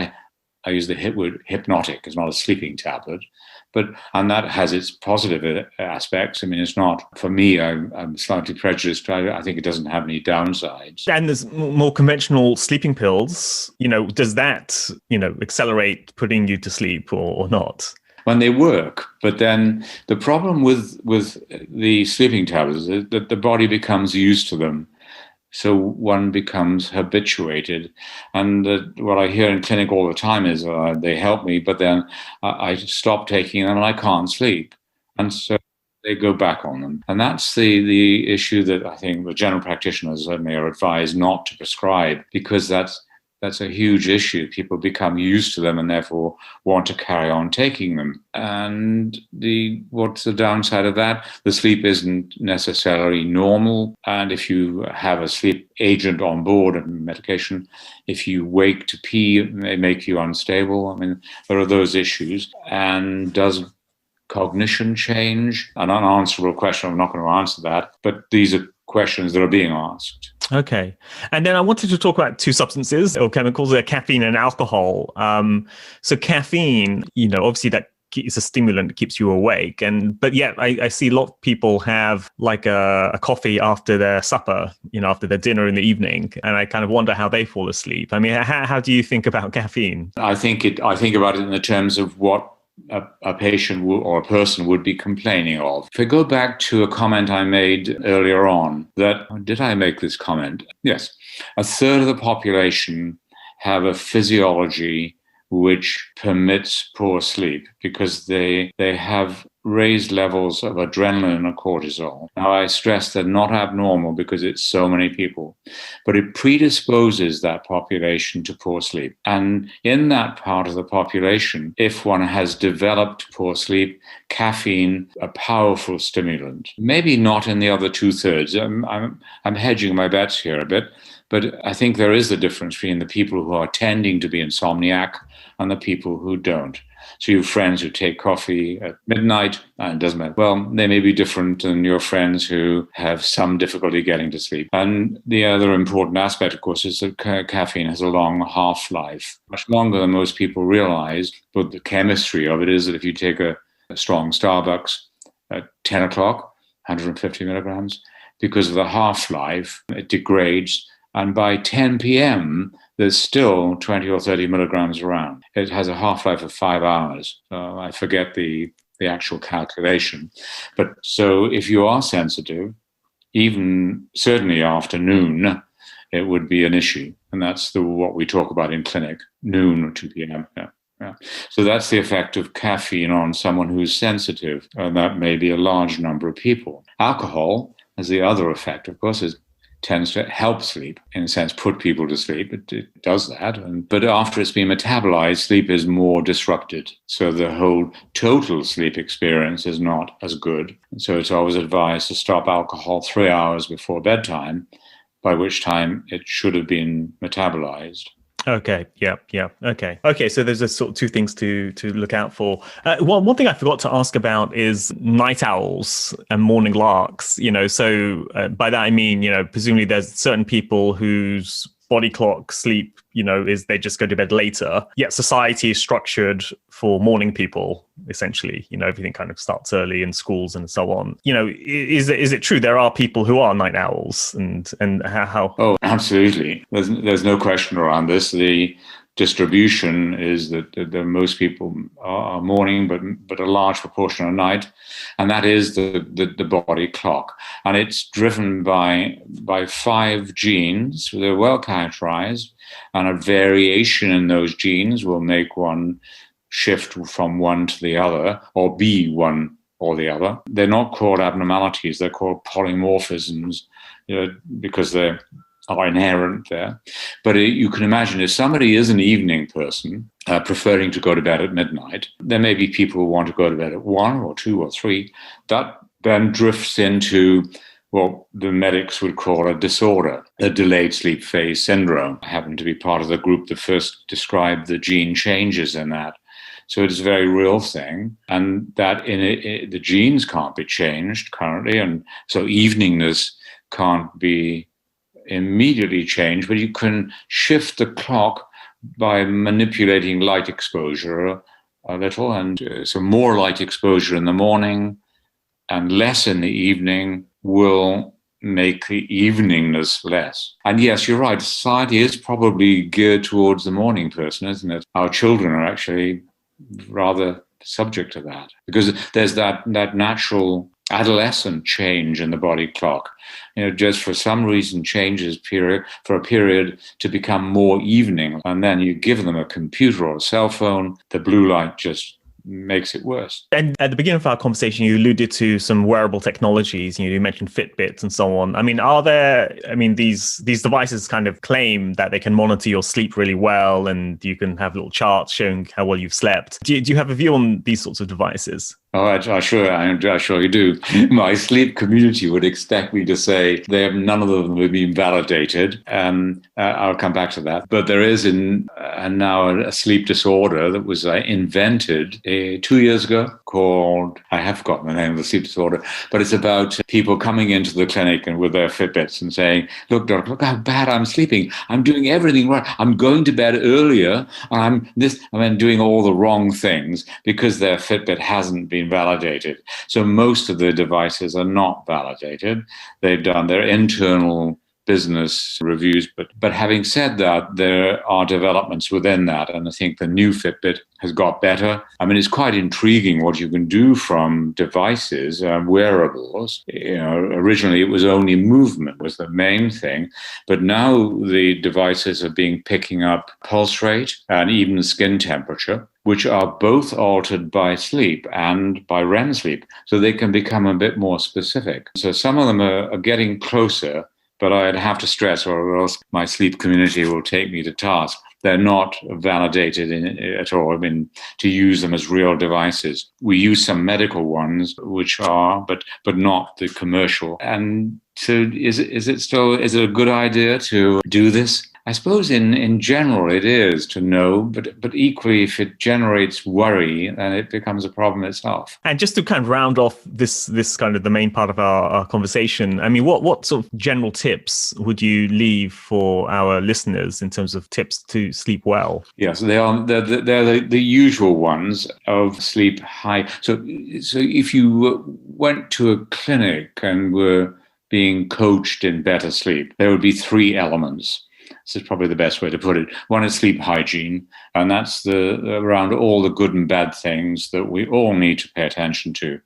I use the word hypnotic. It's not a sleeping tablet. And that has its positive aspects. I mean, it's not, for me, I'm slightly prejudiced. I think it doesn't have any downsides. And there's more conventional sleeping pills. Does that, accelerate putting you to sleep or not? When they work. But then the problem with the sleeping tablets is that the body becomes used to them. So one becomes habituated. And what I hear in clinic all the time is they help me, but then I stop taking them and I can't sleep. And so they go back on them. And that's the issue that I think the general practitioners certainly are advised not to prescribe, because that's a huge issue. People become used to them and therefore want to carry on taking them. And what's the downside of that? The sleep isn't necessarily normal. And if you have a sleep agent on board and medication, if you wake to pee, it may make you unstable. I mean, there are those issues. And does cognition change? An unanswerable question. I'm not going to answer that. But these are questions that are being asked. Okay. And then I wanted to talk about two substances or chemicals, caffeine and alcohol. So caffeine, obviously that is a stimulant that keeps you awake. But yet I see a lot of people have like a coffee after their supper, after their dinner in the evening. And I kind of wonder how they fall asleep. I mean, how do you think about caffeine? I think about it in the terms of what a patient or a person would be complaining of. If I go back to a comment I made earlier on, did I make this comment? Yes. A third of the population have a physiology which permits poor sleep because they have raised levels of adrenaline and cortisol. Now, I stress they're not abnormal because it's so many people, but it predisposes that population to poor sleep. And in that part of the population, if one has developed poor sleep, caffeine, a powerful stimulant. Maybe not in the other 2/3. I'm hedging my bets here a bit, but I think there is a difference between the people who are tending to be insomniac and the people who don't. So you have friends who take coffee at midnight, and it doesn't matter. Well, they may be different than your friends who have some difficulty getting to sleep. And the other important aspect, of course, is that caffeine has a long half-life, much longer than most people realize. But the chemistry of it is that if you take a strong Starbucks at 10 o'clock, 150 milligrams, because of the half-life, it degrades. And by 10 p.m., there's still 20 or 30 milligrams around. It has a half-life of 5 hours. I forget the actual calculation. But so if you are sensitive, even certainly afternoon, it would be an issue. And that's what we talk about in clinic, noon or 2 p.m. Yeah. So that's the effect of caffeine on someone who's sensitive. And that may be a large number of people. Alcohol has the other effect, of course, tends to help sleep, in a sense, put people to sleep. It does that. But after it's been metabolized, sleep is more disrupted. So the whole total sleep experience is not as good. And so it's always advised to stop alcohol 3 hours before bedtime, by which time it should have been metabolized. Okay. Yeah. Okay. So there's sort of two things to look out for. One thing I forgot to ask about is night owls and morning larks. So by that I mean, presumably there's certain people whose body clock sleep, is they just go to bed later. Yet society is structured for morning people, essentially. Everything kind of starts early in schools and so on. Is it true there are people who are night owls and how? Oh, absolutely. There's no question around this. The distribution is that most people are morning, but a large proportion are night, and that is the body clock, and it's driven by 5 genes. They're well characterized, and a variation in those genes will make one shift from one to the other, or be one or the other. They're not called abnormalities; they're called polymorphisms, because they're are inherent there. But you can imagine if somebody is an evening person, preferring to go to bed at midnight, there may be people who want to go to bed at 1 or 2 or 3. That then drifts into what the medics would call a disorder, a delayed sleep phase syndrome. I happen to be part of the group that first described the gene changes in that. So it's a very real thing, and that the genes can't be changed currently, and so eveningness can't be immediately changed, but you can shift the clock by manipulating light exposure a little, and so more light exposure in the morning and less in the evening will make the eveningness less. And yes, you're right, society is probably geared towards the morning person, isn't it? Our children are actually rather subject to that, because there's that natural adolescent change in the body clock. Just for some reason changes for a period to become more evening, and then you give them a computer or a cell phone, the blue light just makes it worse. And at the beginning of our conversation, you alluded to some wearable technologies. You mentioned Fitbits and so on. These devices kind of claim that they can monitor your sleep really well, and you can have little charts showing how well you've slept. Do you have a view on these sorts of devices? Oh, I surely do. My sleep community would expect me to say none of them have been validated. I'll come back to that. But there is now a sleep disorder that was invented 2 years ago called, I have forgotten the name of the sleep disorder, but it's about people coming into the clinic and with their Fitbits and saying, look, doctor, look how bad I'm sleeping. I'm doing everything right. I'm going to bed earlier, and I'm doing all the wrong things because their Fitbit hasn't been validated. So most of the devices are not validated. They've done their internal business reviews. But having said that, there are developments within that. And I think the new Fitbit has got better. It's quite intriguing what you can do from devices, wearables. Originally it was only movement was the main thing. But now the devices are picking up pulse rate and even skin temperature, which are both altered by sleep and by REM sleep. So they can become a bit more specific. So some of them are getting closer, but I'd have to stress, or else my sleep community will take me to task. They're not validated at all. To use them as real devices. We use some medical ones, which are, but not the commercial. And so is it a good idea to do this? I suppose in general it is to know, but equally if it generates worry, then it becomes a problem itself. And just to kind of round off this kind of the main part of our conversation, what sort of general tips would you leave for our listeners in terms of tips to sleep well? Yes, they're the usual ones of sleep high. So if you went to a clinic and were being coached in better sleep, there would be 3 elements. This is probably the best way to put it. One is sleep hygiene, and that's around all the good and bad things that we all need to pay attention to.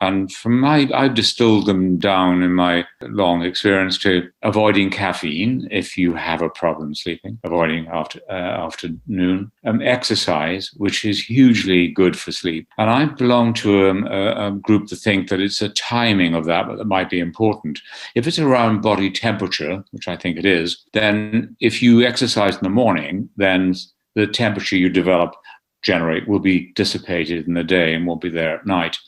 And I've distilled them down in my long experience to avoiding caffeine if you have a problem sleeping, avoiding afternoon, exercise, which is hugely good for sleep. And I belong to a group that think that it's a timing of that might be important. If it's around body temperature, which I think it is, then if you exercise in the morning, then the temperature you generate will be dissipated in the day and won't be there at night.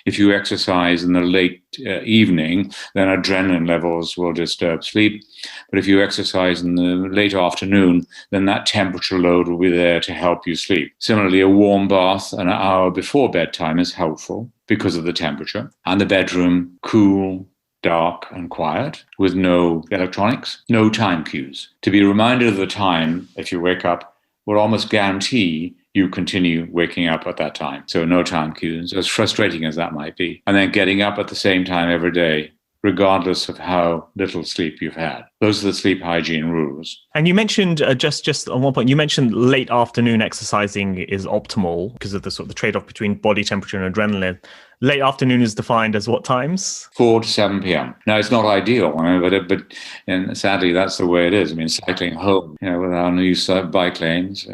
If you exercise in the late evening, then adrenaline levels will disturb sleep. But if you exercise in the late afternoon, then that temperature load will be there to help you sleep. Similarly, a warm bath an hour before bedtime is helpful because of the temperature. And the bedroom cool, dark and quiet, with no electronics, no time cues. To be reminded of the time, if you wake up, will almost guarantee you continue waking up at that time. So no time cues, as frustrating as that might be. And then getting up at the same time every day regardless of how little sleep you've had. Those are the sleep hygiene rules. And you mentioned just on one point, you mentioned late afternoon exercising is optimal because of the sort of the trade-off between body temperature and adrenaline. Late afternoon is defined as what times? 4 to 7 p.m. Now, it's not ideal, but and sadly, that's the way it is. I mean, cycling home, with our new bike lanes.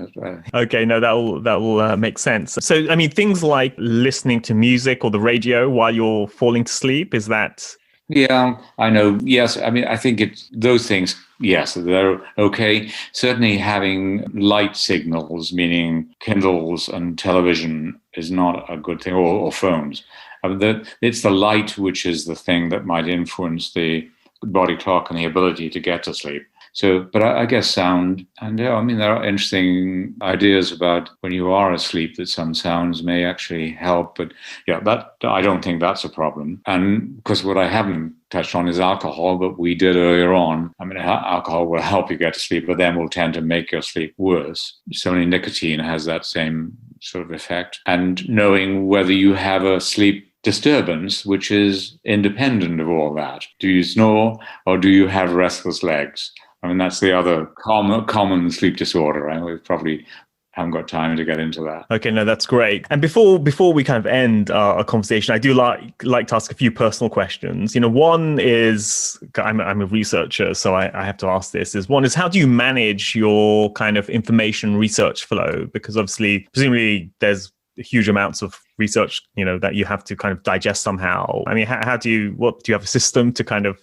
Okay, no, that will make sense. So, I mean, things like listening to music or the radio while you're falling to sleep, is that... Yeah, I know. Yes, I mean, I think it's those things. Yes, they're okay. Certainly having light signals, meaning Kindles and television, is not a good thing, or phones. I mean, it's the light which is the thing that might influence the body clock and the ability to get to sleep. So, but I guess sound, and I mean, there are interesting ideas about when you are asleep that some sounds may actually help. But yeah, that I don't think that's a problem. And because what I haven't touched on is alcohol, but we did earlier on. I mean, alcohol will help you get to sleep, but then will tend to make your sleep worse. Certainly nicotine has that same sort of effect. And knowing whether you have a sleep disturbance, which is independent of all that. Do you snore or do you have restless legs? I mean, that's the other common sleep disorder, right? We probably haven't got time to get into that. Okay, no, that's great. And before we kind of end our conversation, I do like to ask a few personal questions. One is, I'm a researcher, so I have to ask this, one is how do you manage your kind of information research flow? Because obviously, presumably there's huge amounts of research, that you have to kind of digest somehow. I mean, do you have a system to kind of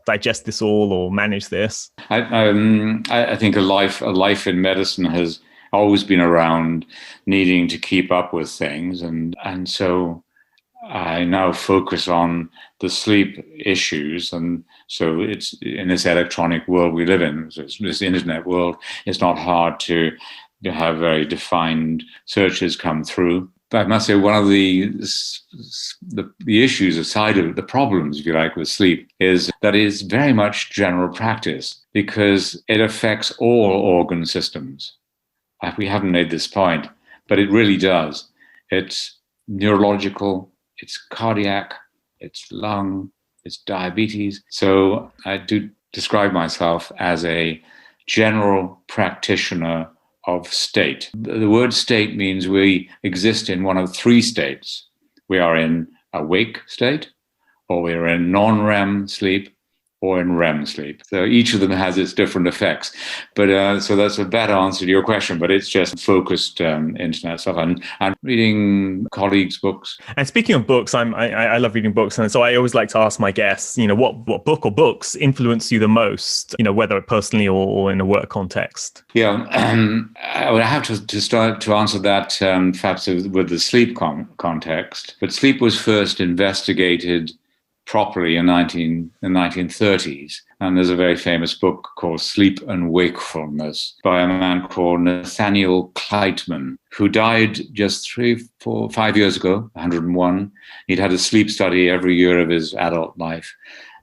digest this all or manage this? I think a life in medicine has always been around needing to keep up with things, and so I now focus on the sleep issues. And so it's in this electronic world we live in, this internet world, it's not hard to have very defined searches come through. But I must say, one of the issues aside of the problems, if you like, with sleep is that it's very much general practice because it affects all organ systems. We haven't made this point, but it really does. It's neurological, it's cardiac, it's lung, it's diabetes. So I do describe myself as a general practitioner of state. The word state means we exist in one of three states. We are in awake state, or we are in non-REM sleep, or in REM sleep. So each of them has its different effects. But so that's a bad answer to your question, but it's just focused internet stuff. And I'm reading colleagues' books. And speaking of books, I love reading books. And so I always like to ask my guests, what book or books influence you the most, whether personally or in a work context? Yeah, I would have to start to answer that perhaps with the sleep context. But sleep was first investigated properly in the 1930s. And there's a very famous book called Sleep and Wakefulness by a man called Nathaniel Kleitman, who died just 5 years ago, 101. He'd had a sleep study every year of his adult life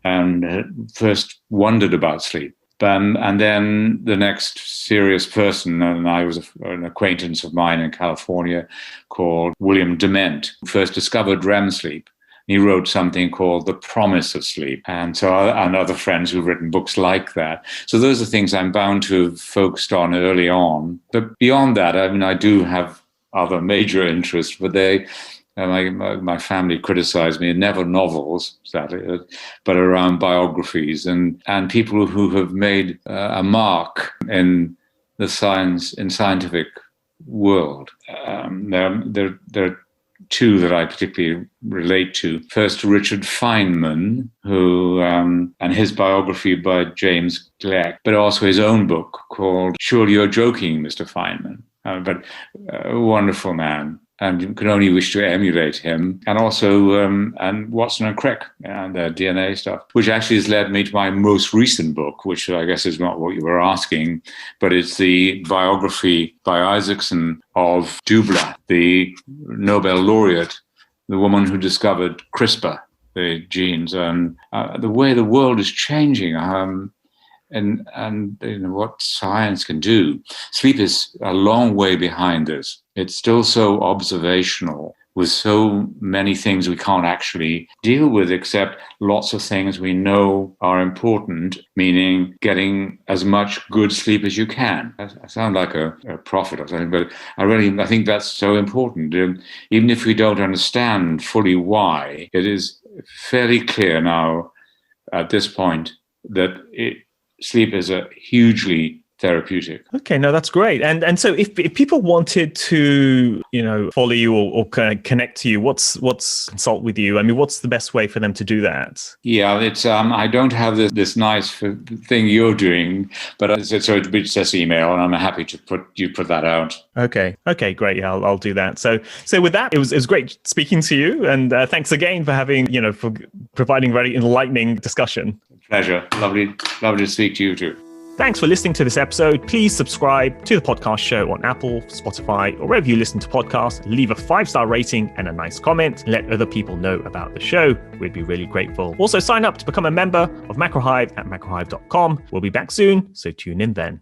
and first wondered about sleep. And then the next serious person, and I was an acquaintance of mine in California called William Dement, who first discovered REM sleep. He wrote something called The Promise of Sleep. And other friends who've written books like that. So those are things I'm bound to have focused on early on. But beyond that, I mean, I do have other major interests, but my family criticized me, never novels, sadly, but around biographies and people who have made a mark in the scientific world. There are two that I particularly relate to. First, Richard Feynman, who and his biography by James Gleick, but also his own book called Surely You're Joking, Mr. Feynman. But a wonderful man, and you can only wish to emulate him. And also, and Watson and Crick and their DNA stuff, which actually has led me to my most recent book, which I guess is not what you were asking, but it's the biography by Isaacson of Dubla, the Nobel laureate, the woman who discovered CRISPR, the genes, and the way the world is changing. And what science can do. Sleep is a long way behind this. It's still so observational, with so many things we can't actually deal with, except lots of things we know are important, meaning getting as much good sleep as you can. I sound like a prophet or something, but I think that's so important. Even if we don't understand fully why, it is fairly clear now at this point that sleep is a hugely therapeutic. Okay, no, that's great. And so if people wanted to, follow you or connect to you, what's consult with you? I mean, what's the best way for them to do that? Yeah, it's I don't have this nice thing you're doing, but it'd be just email, and I'm happy to put that out. Okay, great. Yeah, I'll do that. So with that, it was great speaking to you, and thanks again for having for providing very enlightening discussion. Pleasure. Lovely to speak to you too. Thanks for listening to this episode. Please subscribe to the podcast show on Apple, Spotify, or wherever you listen to podcasts. Leave a 5-star rating and a nice comment. Let other people know about the show. We'd be really grateful. Also, sign up to become a member of Macro Hive at macrohive.com. We'll be back soon, so tune in then.